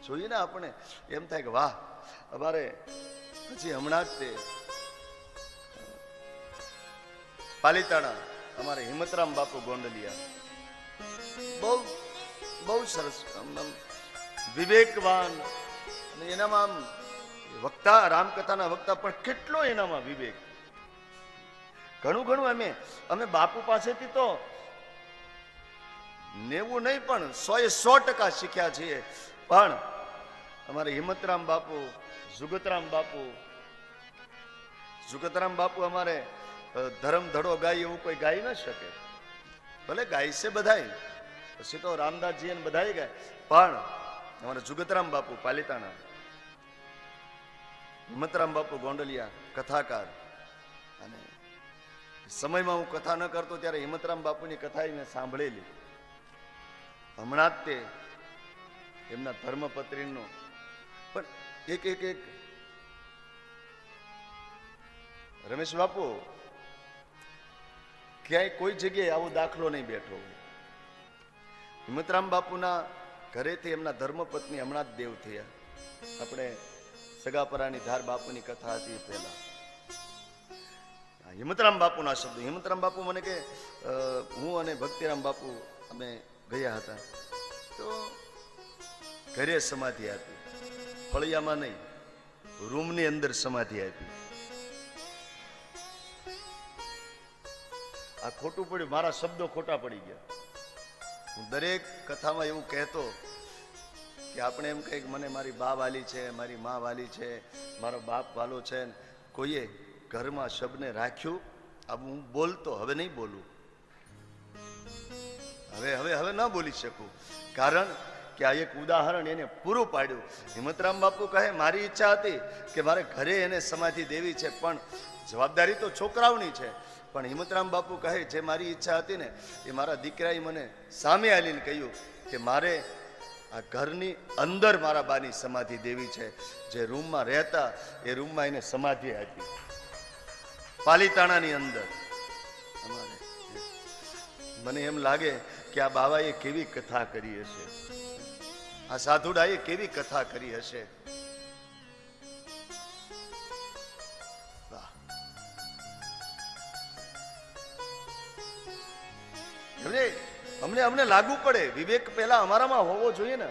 જોઈએ ને આપણે એમ થાય કે વાહ, અમારે હજી હમણાં જ તે પાલીતાણા અમારે હિંમતરામ બાપુ ગોંડલિયા બહુ બહુ સરસ વિવેકવાન, અને એનામાં આમ વક્તા, રામકથાના વક્તા, પણ કેટલો એનામાં વિવેક. ઘણું ઘણું અમે બાપુ પાસેથી તો 90 નહીં પણ 100% શીખ્યા છીએ. પણ અમારે હિંમતરામ બાપુ, જુગતરામ બાપુ અમારે ધર્મ ધડો ગાય એવું કોઈ ગાઈ ન શકે. ભલે ગાય છે બધાય, પછી તો રામદાસજી એને બધાય ગાય, પણ અમારે જુગતરામ બાપુ પાલીતાણા, હિંમતરામ બાપુ ગોંડલિયા કથાકાર. અને સમયમાં હું કથા ન કરતો ત્યારે હિંમતરામ બાપુની કથા મેં સાંભળેલી. હમણાં જ તે એમના ધર્મપત્રીનો પણ એક રમેશ બાપુ ક્યાંય કોઈ જગ્યાએ આવો દાખલો નહીં બેઠો. હિંમતરામ બાપુના ઘરેથી એમના ધર્મપત્ની હમણાં જ દેવ થયા. આપણે સગાપરાની ધાર બાપુની કથા હતી પહેલા. હિંમતરામ બાપુના શબ્દો. હિંમતરામ બાપુ મને કે હું અને ભક્તિરામ બાપુ અમે ગયા હતા તો ઘરે સમાધિ આપી, ફળિયામાં નહીં, રૂમની અંદર સમાધિ આપી. આ ખોટું પડ્યું, મારા શબ્દો ખોટા પડી ગયા. હું દરેક કથામાં એવું કહેતો કે આપણે એમ કહે કે મને મારી બા વાલી છે, મારી મા વાલી છે, મારો બાપ વાલો છે. કોઈએ ઘરમાં શબ્દને રાખ્યું. આ હું બોલતો, હવે નહીં બોલું, હવે ન બોલી શકું, કારણ કે આ એક ઉદાહરણ એને પૂરું પાડ્યું. હિંમતરામ બાપુ કહે મારી ઈચ્છા હતી કે મારે ઘરે એને સમાધિ દેવી છે, પણ જવાબદારી તો છોકરાઓની છે. પણ હિંમતરામ બાપુ કહે જે મારી ઈચ્છા હતી ને એ મારા દીકરાએ મને સામે આવીને કહ્યું કે મારે આ ઘરની અંદર મારા બાની સમાધિ દેવી છે. જે રૂમમાં રહેતા એ રૂમમાં એને સમાધિ આપી, પાલીતાણાની અંદર. અમારે મને એમ લાગે કે આ બાવાએ કેવી કથા કરી હશે, આ સાધુડાએ કેવી કથા કરી હશે. અમને લાગુ પડે વિવેક પહેલા અમારામાં હોવો જોઈએ ને.